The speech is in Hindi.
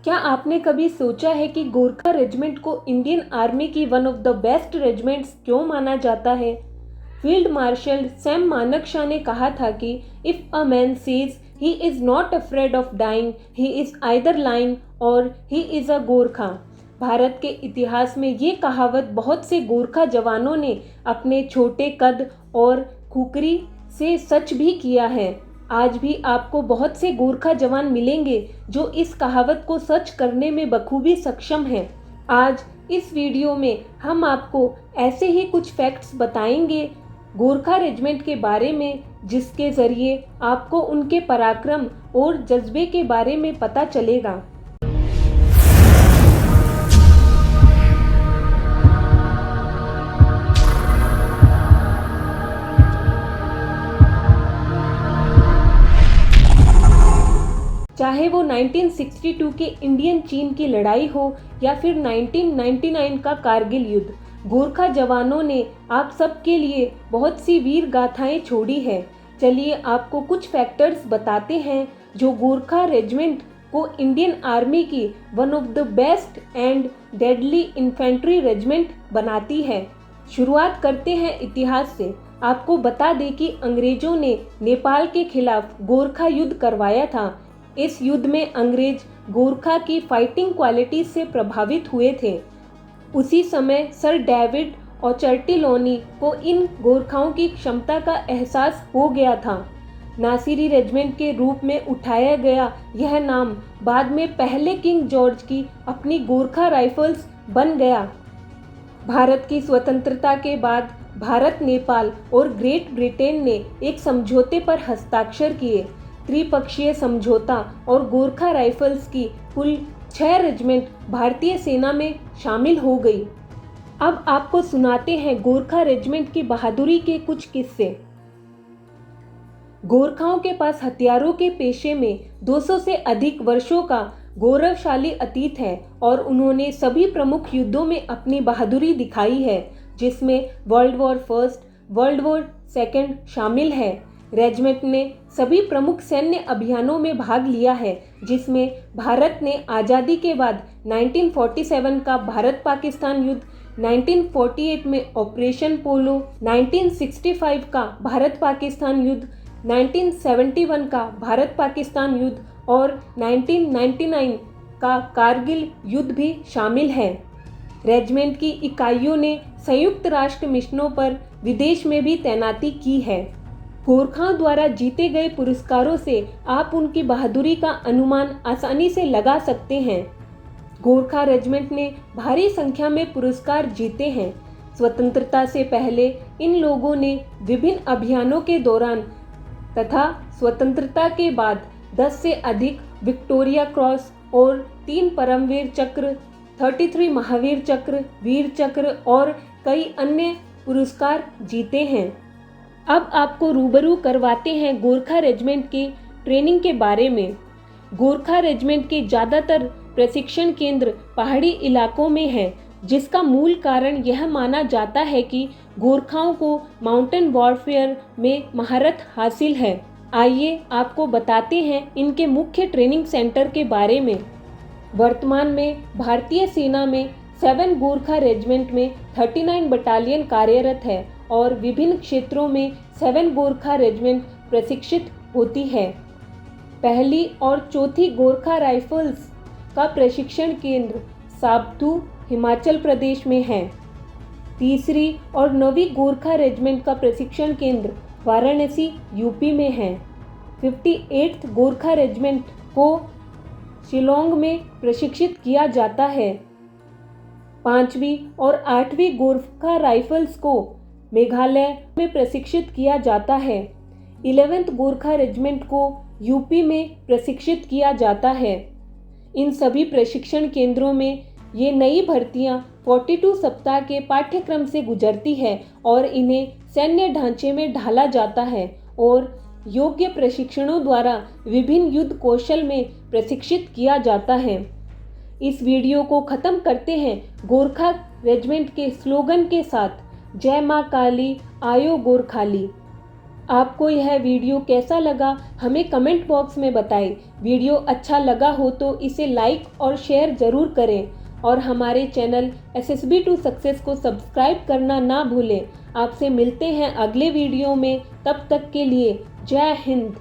क्या आपने कभी सोचा है कि गोरखा रेजिमेंट को इंडियन आर्मी की one of the best regiments क्यों माना जाता है? फील्ड मार्शल सैम मानेकशॉ ने कहा था कि if a man says he is not afraid of dying, he is either lying or he is a Gorkha. भारत के इतिहास में ये कहावत बहुत से गोरखा जवानों ने अपने छोटे कद और खुकरी से सच भी किया है। आज भी आपको बहुत से गोरखा जवान मिलेंगे जो इस कहावत को सच करने में बखूबी सक्षम हैं। आज इस वीडियो में हम आपको ऐसे ही कुछ फैक्ट्स बताएंगे गोरखा रेजिमेंट के बारे में, जिसके जरिए आपको उनके पराक्रम और जज्बे के बारे में पता चलेगा। चाहे वो 1962 के इंडियन चीन की लड़ाई हो या फिर 1999 का कारगिल युद्ध, गोरखा जवानों ने आप सबके लिए बहुत सी वीर गाथाएं छोड़ी है। चलिए आपको कुछ फैक्टर्स बताते हैं जो गोरखा रेजिमेंट को इंडियन आर्मी की one of the best and deadly infantry regiment बनाती है। शुरुआत करते हैं इतिहास से। आपको बता दें कि अंग्रेजों ने नेपाल के खिलाफ गोरखा युद्ध करवाया था। इस युद्ध में अंग्रेज गोरखा की फाइटिंग क्वालिटी से प्रभावित हुए थे। उसी समय सर डेविड ओचर्टिलोनी को इन गोरखाओं की क्षमता का एहसास हो गया था। नासिरी रेजिमेंट के रूप में उठाया गया यह नाम बाद में पहले किंग जॉर्ज की अपनी गोरखा राइफल्स बन गया। भारत की स्वतंत्रता के बाद भारत, नेपाल और ग्रेट ब्रिटेन ने एक समझौते पर हस्ताक्षर किए। त्रिपक्षीय समझौता और गोरखा राइफल्स की कुल 6 रेजिमेंट भारतीय सेना में शामिल हो गई। अब आपको सुनाते हैं गोरखा रेजिमेंट की बहादुरी के कुछ किस्से। गोरखाओं के पास हथियारों के पेशे में 200 से अधिक वर्षों का गौरवशाली अतीत है और उन्होंने सभी प्रमुख युद्धों में अपनी बहादुरी दिखाई है, जिसमें world war first, world war second शामिल है। रेजिमेंट ने सभी प्रमुख सैन्य अभियानों में भाग लिया है, जिसमें भारत ने आज़ादी के बाद 1947 का भारत पाकिस्तान युद्ध, 1948 में ऑपरेशन पोलो, 1965 का भारत पाकिस्तान युद्ध, 1971 का भारत पाकिस्तान युद्ध और 1999 का कारगिल युद्ध भी शामिल है। रेजिमेंट की इकाइयों ने संयुक्त राष्ट्र मिशनों पर विदेश में भी तैनाती की है। गोरखाओं द्वारा जीते गए पुरस्कारों से आप उनकी बहादुरी का अनुमान आसानी से लगा सकते हैं। गोरखा रेजिमेंट ने भारी संख्या में पुरस्कार जीते हैं। स्वतंत्रता से पहले इन लोगों ने विभिन्न अभियानों के दौरान तथा स्वतंत्रता के बाद 10 से अधिक विक्टोरिया क्रॉस और 3 परमवीर चक्र, 33 महावीर चक्र, वीर चक्र और कई अन्य पुरस्कार जीते हैं। अब आपको रूबरू करवाते हैं गोरखा रेजिमेंट के ट्रेनिंग के बारे में। गोरखा रेजिमेंट के ज़्यादातर प्रशिक्षण केंद्र पहाड़ी इलाकों में हैं, जिसका मूल कारण यह माना जाता है कि गोरखाओं को माउंटेन वॉरफेयर में महारत हासिल है। आइए आपको बताते हैं इनके मुख्य ट्रेनिंग सेंटर के बारे में। वर्तमान में भारतीय सेना में 7 गोरखा रेजिमेंट में 39 बटालियन कार्यरत है और विभिन्न क्षेत्रों में 7 गोरखा रेजिमेंट प्रशिक्षित होती है। पहली और चौथी गोरखा राइफल्स का प्रशिक्षण केंद्र साबथू, हिमाचल प्रदेश में है। तीसरी और 9वीं गोरखा रेजिमेंट का प्रशिक्षण केंद्र वाराणसी, यूपी में है। 58th गोरखा रेजिमेंट को शिलोंग में प्रशिक्षित किया जाता है। 5वीं और 8वीं गोरखा राइफल्स को मेघालय में प्रशिक्षित किया जाता है। 11th गोरखा रेजिमेंट को यूपी में प्रशिक्षित किया जाता है। इन सभी प्रशिक्षण केंद्रों में ये नई भर्तियां 42 सप्ताह के पाठ्यक्रम से गुजरती है और इन्हें सैन्य ढांचे में ढाला जाता है और योग्य प्रशिक्षणों द्वारा विभिन्न युद्ध कौशल में प्रशिक्षित किया जाता है। इस वीडियो को ख़त्म करते हैं गोरखा रेजिमेंट के स्लोगन के साथ, जय माँ काली आयो गोरखाली। आपको यह वीडियो कैसा लगा हमें कमेंट बॉक्स में बताएं। वीडियो अच्छा लगा हो तो इसे लाइक और शेयर ज़रूर करें और हमारे चैनल SSB टू सक्सेस को सब्सक्राइब करना ना भूलें। आपसे मिलते हैं अगले वीडियो में, तब तक के लिए जय हिंद।